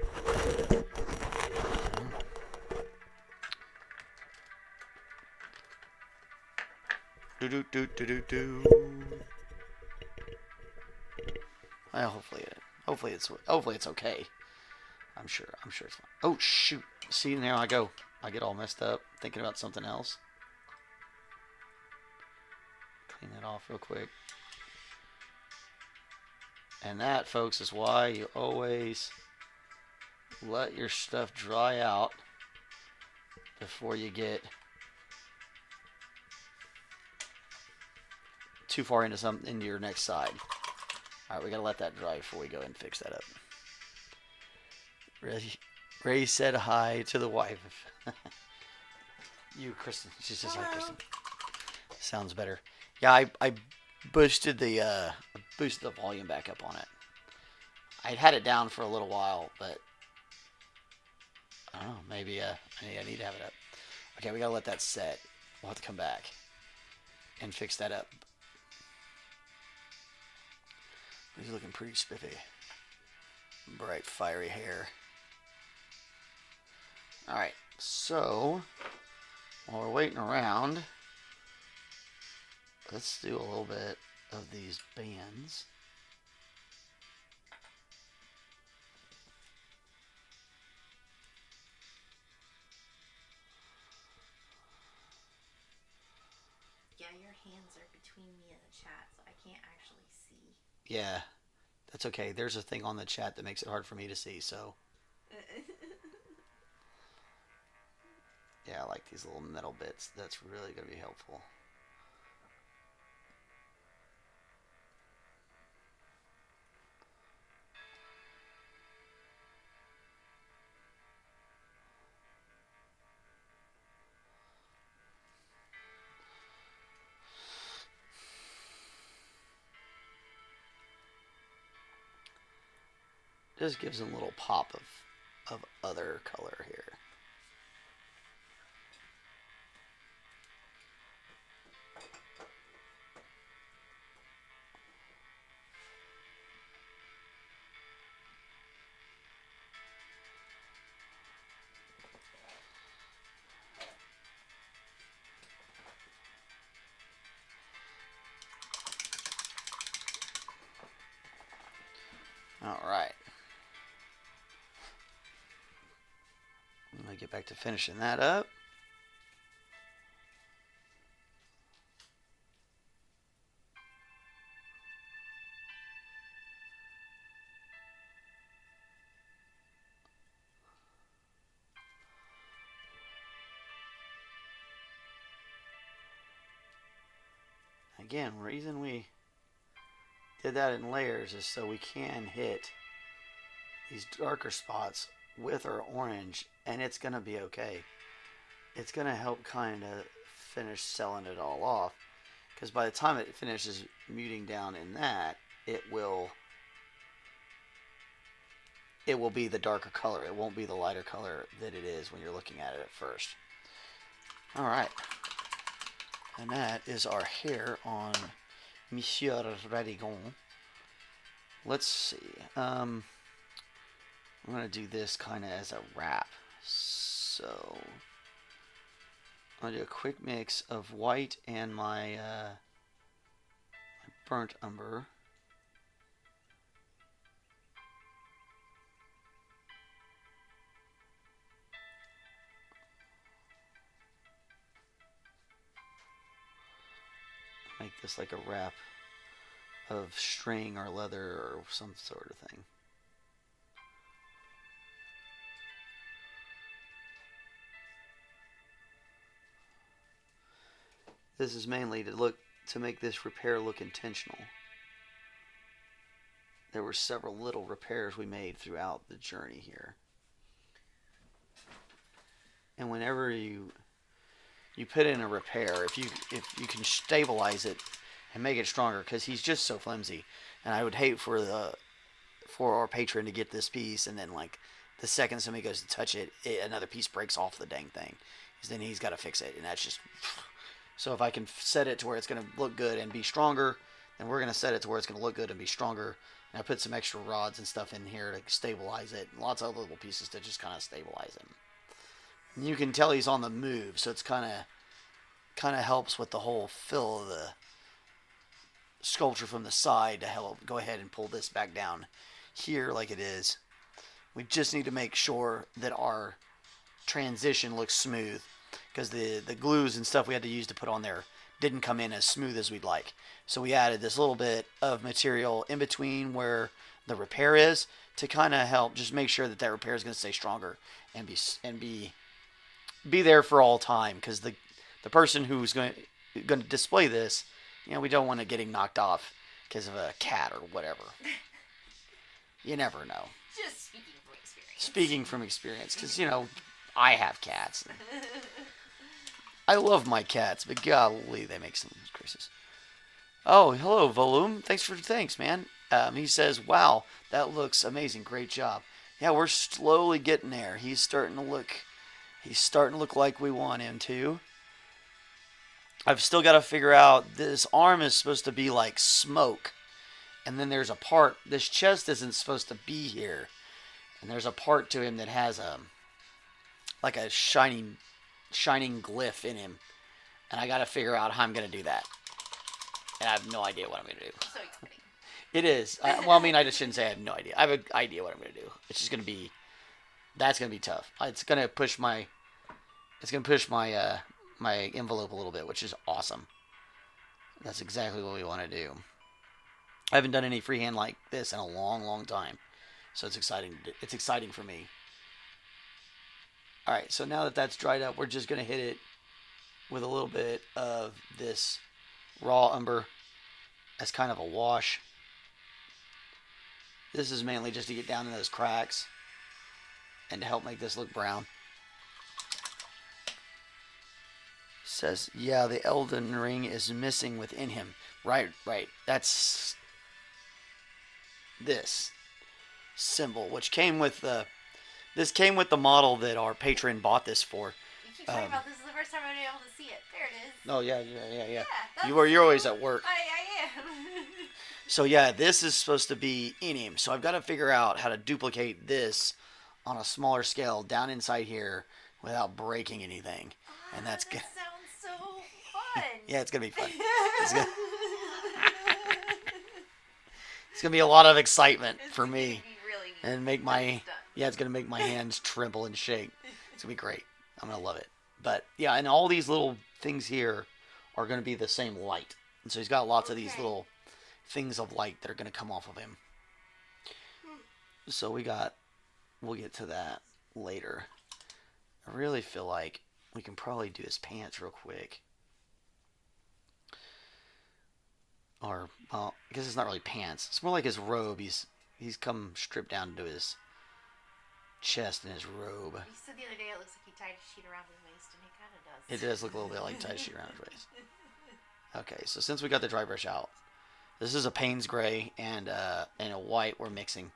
Do. Hopefully it's okay. I'm sure it's fine. Oh shoot! See, now I get all messed up thinking about something else. Clean that off real quick. And that, folks, is why you always let your stuff dry out before you get too far into your next side. All right, we gotta let that dry before we go and fix that up. Ray said hi to the wife. You, Kristen. She says hi, Kristen. Sounds better. Yeah, I boosted the volume back up on it. I'd had it down for a little while, but I don't know. Maybe I need to have it up. Okay, we gotta let that set. We'll have to come back and fix that up. He's looking pretty spiffy. Bright, fiery hair. Alright, so while we're waiting around, let's do a little bit of these bands. Yeah, your hands are between me and the chat, so I can't actually see. Yeah, that's okay. There's a thing on the chat that makes it hard for me to see, so. Yeah, I like these little metal bits. That's really going to be helpful. Just gives them a little pop of other color here. All right. I'm going to get back to finishing that up. Again, reason we did that in layers is so we can hit these darker spots with our orange, and it's going to be okay. It's going to help kind of finish selling it all off, because by the time it finishes muting down in that, it will be the darker color. It won't be the lighter color that it is when you're looking at it at first. All right. And that is our hair on Monsieur Radagon. Let's see. I'm going to do this kind of as a wrap. So I'm going to do a quick mix of white and my burnt umber. Make this like a wrap of string or leather or some sort of thing. This is mainly to make this repair look intentional. There were several little repairs we made throughout the journey here. And whenever you put in a repair, if you can stabilize it and make it stronger, because he's just so flimsy, and I would hate for our patron to get this piece, and then like the second somebody goes to touch it, another piece breaks off the dang thing, because then he's got to fix it, and that's just. So if I can set it to where it's going to look good and be stronger, then we're going to set it to where it's going to look good and be stronger. And I put some extra rods and stuff in here to stabilize it, and lots of other little pieces to just kind of stabilize him. You can tell he's on the move, so it's kind of helps with the whole fill of the sculpture from the side to help go ahead and pull this back down here like it is. We just need to make sure that our transition looks smooth, because the glues and stuff we had to use to put on there didn't come in as smooth as we'd like. So we added this little bit of material in between where the repair is to kind of help just make sure that repair is going to stay stronger and be be there for all time because the person who's going to display this, we don't want to get him knocked off because of a cat or whatever. You never know. Just speaking from experience. Speaking from experience, because I have cats. I love my cats, but golly, they make some creases. Oh, hello, Volume. Thanks, man. He says, "Wow, that looks amazing. Great job." Yeah, we're slowly getting there. He's starting to look like we want him to. I've still got to figure out, this arm is supposed to be like smoke. And then there's a part, this chest isn't supposed to be here. And there's a part to him that has like a shining glyph in him. And I got to figure out how I'm going to do that. And I have no idea what I'm going to do. So exciting. It is. I just shouldn't say I have no idea. I have an idea what I'm going to do. It's just going to be, that's going to be tough. It's going to push my my envelope a little bit, which is awesome. That's exactly what we want to do. I haven't done any freehand like this in a long, long time. So it's exciting. It's exciting for me. All right, so now that that's dried up, we're just going to hit it with a little bit of this raw umber as kind of a wash. This is mainly just to get down in those cracks and to help make this look brown. Says, yeah, the Elden ring is missing within him. Right. That's this symbol, which came with the... This came with the model that our patron bought this for. You keep talking about this is the first time I've been able to see it. There it is. Oh, yeah. Yeah, You're always at work. I am. So, yeah, this is supposed to be in him. So I've got to figure out how to duplicate this on a smaller scale down inside here without breaking anything. And that's good. That sounds so fun. Yeah, it's going to be fun. It's going to be a lot of excitement for me. Really and make my... Yeah, it's going to make my hands tremble and shake. It's going to be great. I'm going to love it. But, yeah, and all these little things here are going to be the same light. And so he's got lots of these little things of light that are going to come off of him. So we'll get to that later. I really feel like we can probably do his pants real quick. Or, well, I guess it's not really pants. It's more like his robe. He's come stripped down to his chest and his robe. You said the other day it looks like he tied a sheet around his waist, and it kind of does. It does look a little bit like tied a sheet around his waist. Okay, so since we got the dry brush out, this is a Payne's gray and a white we're mixing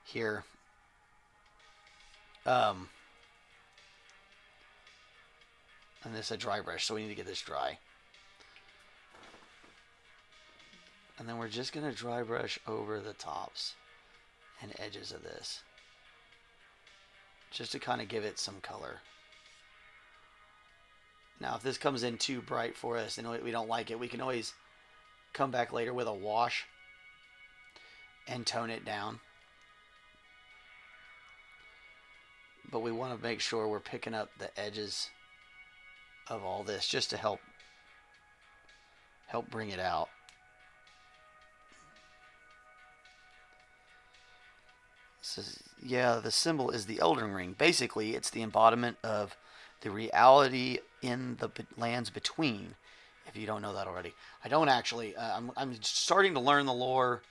here. And this is a dry brush, so we need to get this dry. And then we're just going to dry brush over the tops and edges of this, just to kind of give it some color. Now, if this comes in too bright for us and we don't like it, we can always come back later with a wash and tone it down. But we want to make sure we're picking up the edges of all this just to help bring it out. Says, yeah, the symbol is the Elden ring. Basically, it's the embodiment of the reality in the lands between. If you don't know that already, I don't actually. I'm starting to learn the lore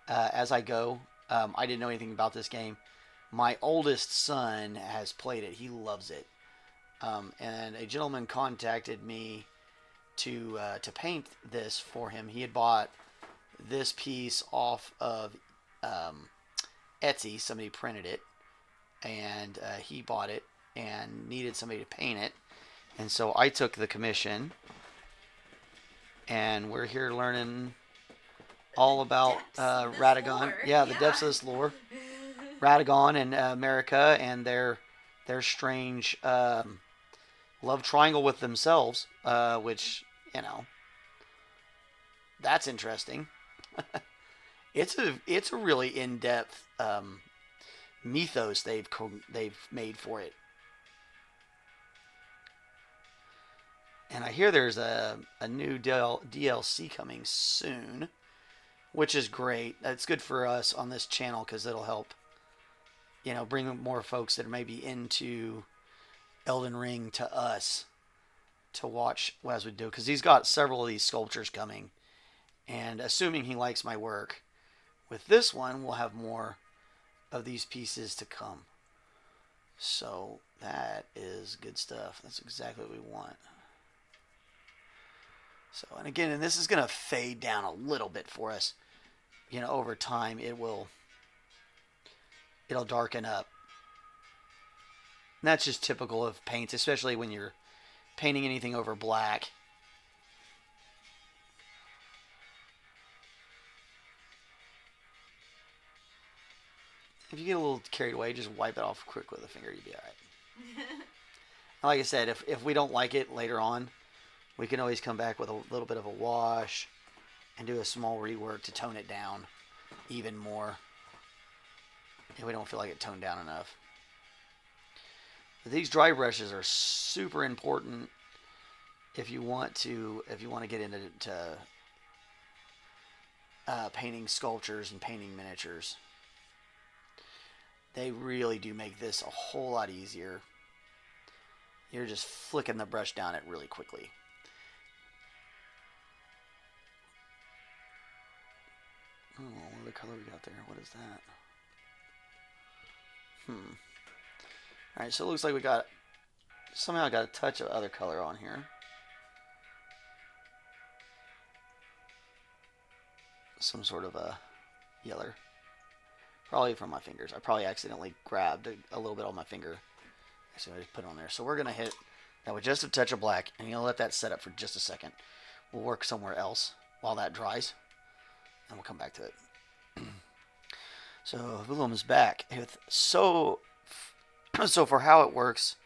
as I go. I didn't know anything about this game. My oldest son has played it. He loves it. And a gentleman contacted me to paint this for him. He had bought this piece off of Etsy. Somebody printed it, and he bought it and needed somebody to paint it, and so I took the commission, and we're here learning all about Radagon. Yeah, the depths of this lore. Radagon and America and their strange love triangle with themselves, which, that's interesting. It's a really in-depth mythos they've made for it. And I hear there's a new DLC coming soon, which is great. That's good for us on this channel because it'll help, bring more folks that are maybe into Elden Ring to us to watch as we do, because he's got several of these sculptures coming, and assuming he likes my work, with this one we'll have more of these pieces to come. So that is good stuff. That's exactly what we want. So, and again, and this is going to fade down a little bit for us. You know, over time it'll darken up. And that's just typical of paints, especially when you're painting anything over black. If you get a little carried away, just wipe it off quick with a finger. You'll be all right. Like I said, if we don't like it later on, we can always come back with a little bit of a wash and do a small rework to tone it down even more if we don't feel like it toned down enough. But these dry brushes are super important if you want to get into painting sculptures and painting miniatures. They really do make this a whole lot easier. You're just flicking the brush down it really quickly. Oh, what other color we got there? What is that? Alright, so it looks like we got... Somehow got a touch of other color on here. Some sort of a yeller. Probably from my fingers. I probably accidentally grabbed a little bit on my finger. So I just put it on there. So we're going to hit that with just a touch of black. And you'll let that set up for just a second. We'll work somewhere else while that dries. And we'll come back to it. So Willem is back. So for how it works,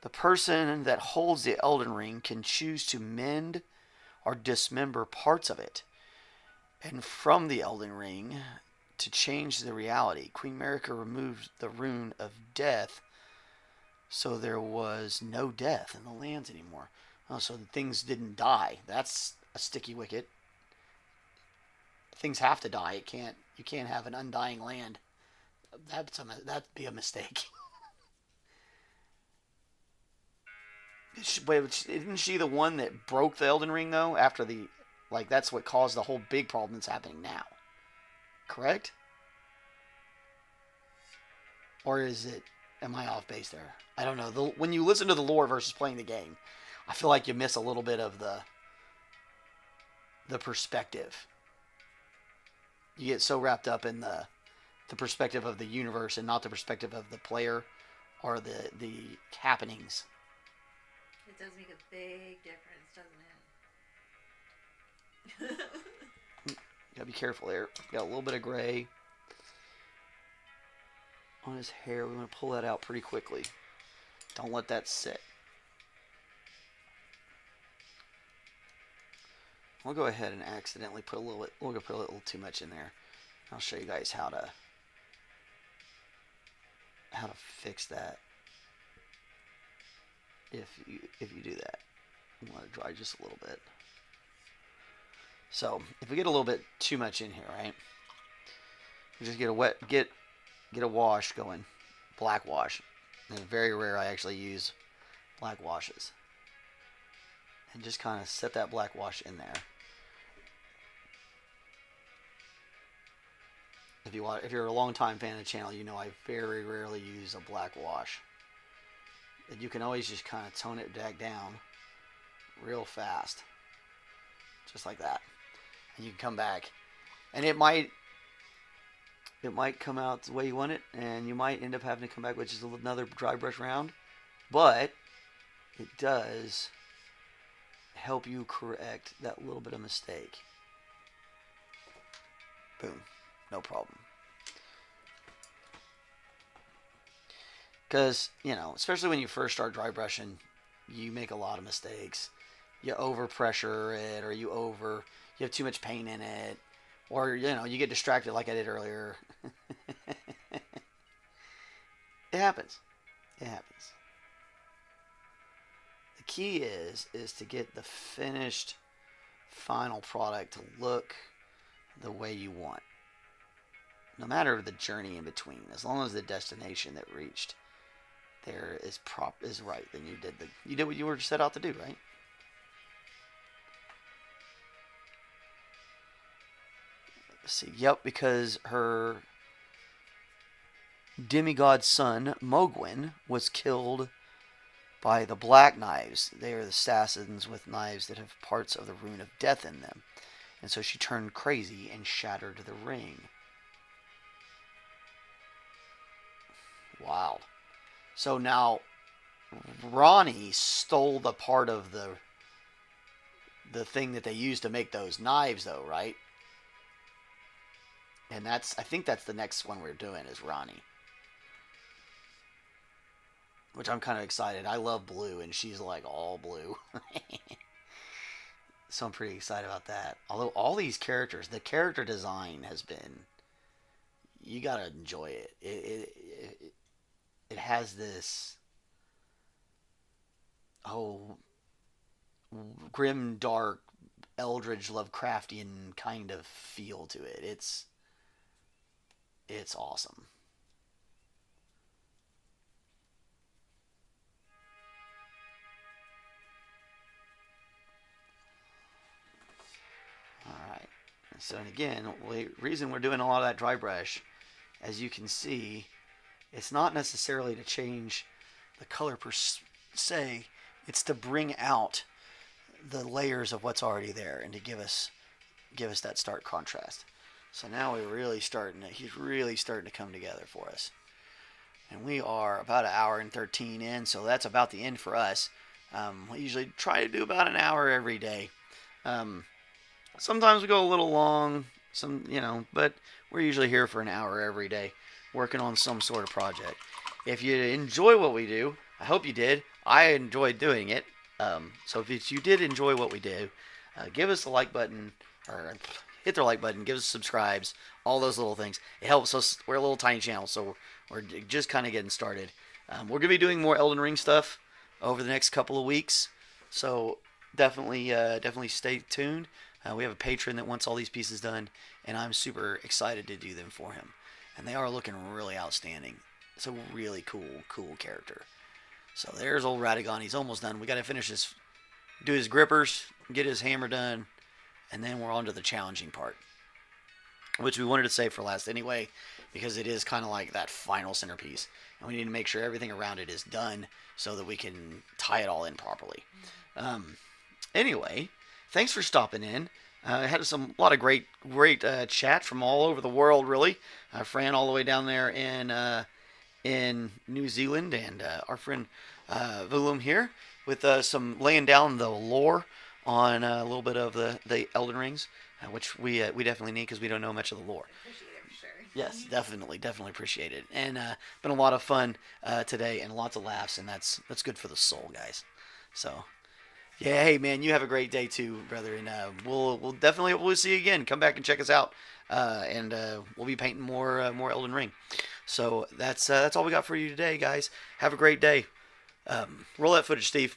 the person that holds the Elden Ring can choose to mend or dismember parts of it. And from the Elden Ring, to change the reality, Queen Marika removed the rune of death, so there was no death in the lands anymore. Oh, so things didn't die. That's a sticky wicket. Things have to die. You can't have an undying land. That'd be a mistake. Wait, isn't she the one that broke the Elden Ring though? After that's what caused the whole big problem that's happening now. Correct? Or is it... Am I off base there? I don't know. When you listen to the lore versus playing the game, I feel like you miss a little bit of the perspective. You get so wrapped up in the perspective of the universe and not the perspective of the player or the happenings. It does make a big difference, doesn't it? Gotta be careful there. Got a little bit of gray on his hair. We want to pull that out pretty quickly. Don't let that sit. We'll go ahead and accidentally put a little bit. We'll put a little too much in there. I'll show you guys how to fix that. If you do that, you want to dry just a little bit. So if we get a little bit too much in here, right? We just get a wash going, black wash. And it's very rare I actually use black washes. And just kind of set that black wash in there. If you're a long time fan of the channel, you know I very rarely use a black wash. And you can always just kind of tone it back down real fast. Just like that. And you can come back. And it might come out the way you want it, and you might end up having to come back with just another dry brush round. But it does help you correct that little bit of mistake. Boom. No problem. Because, especially when you first start dry brushing, you make a lot of mistakes. You overpressure it, or you have too much paint in it, or, you get distracted like I did earlier. It happens. It happens. The key is to get the finished final product to look the way you want. No matter the journey in between, as long as the destination that reached there is right, then you did what you were set out to do, right? Let's see. Yep, because her demigod son Mogwin was killed by the Black Knives. They are the assassins with knives that have parts of the rune of death in them. And so she turned crazy and shattered the ring. Wow. So now Ronnie stole the part of the thing that they used to make those knives, though, right? And I think that's the next one we're doing is Ronnie. Which I'm kind of excited. I love blue, and she's like all blue. So I'm pretty excited about that. Although all these characters, the character design has been, you gotta enjoy it. It has this, grim, dark, Eldritch, Lovecraftian kind of feel to it. It's awesome. Alright, so again, the reason we're doing a lot of that dry brush, as you can see, it's not necessarily to change the color per se, it's to bring out the layers of what's already there and to give us that stark contrast. So now he's really starting to come together for us. And we are about an hour and 13 in, so that's about the end for us. We usually try to do about an hour every day. Sometimes we go a little long, but we're usually here for an hour every day, working on some sort of project. If you enjoy what we do, I hope you did. I enjoyed doing it. So if you did enjoy what we do, give us the like button, or hit the like button, give us subscribes, all those little things. It helps us. We're a little tiny channel, so we're just kind of getting started. We're going to be doing more Elden Ring stuff over the next couple of weeks, so definitely stay tuned. We have a patron that wants all these pieces done, and I'm super excited to do them for him. And they are looking really outstanding. It's a really cool character. So there's old Radagon. He's almost done. We got to finish this, do his grippers, get his hammer done, and then we're on to the challenging part, which we wanted to save for last anyway, because it is kind of like that final centerpiece. And we need to make sure everything around it is done so that we can tie it all in properly. Anyway, thanks for stopping in. I had a lot of great chat from all over the world, really. Fran all the way down there in New Zealand, and our friend Willem here with some laying down the lore on a little bit of the Elden Rings, which we definitely need because we don't know much of the lore. Appreciate it for sure. Yes, definitely appreciate it. And been a lot of fun today and lots of laughs, and that's good for the soul, guys. So. Yeah, hey man, you have a great day too, brother, and we'll see you again. Come back and check us out, and we'll be painting more Elden Ring. So that's all we got for you today, guys. Have a great day. Roll that footage, Steve.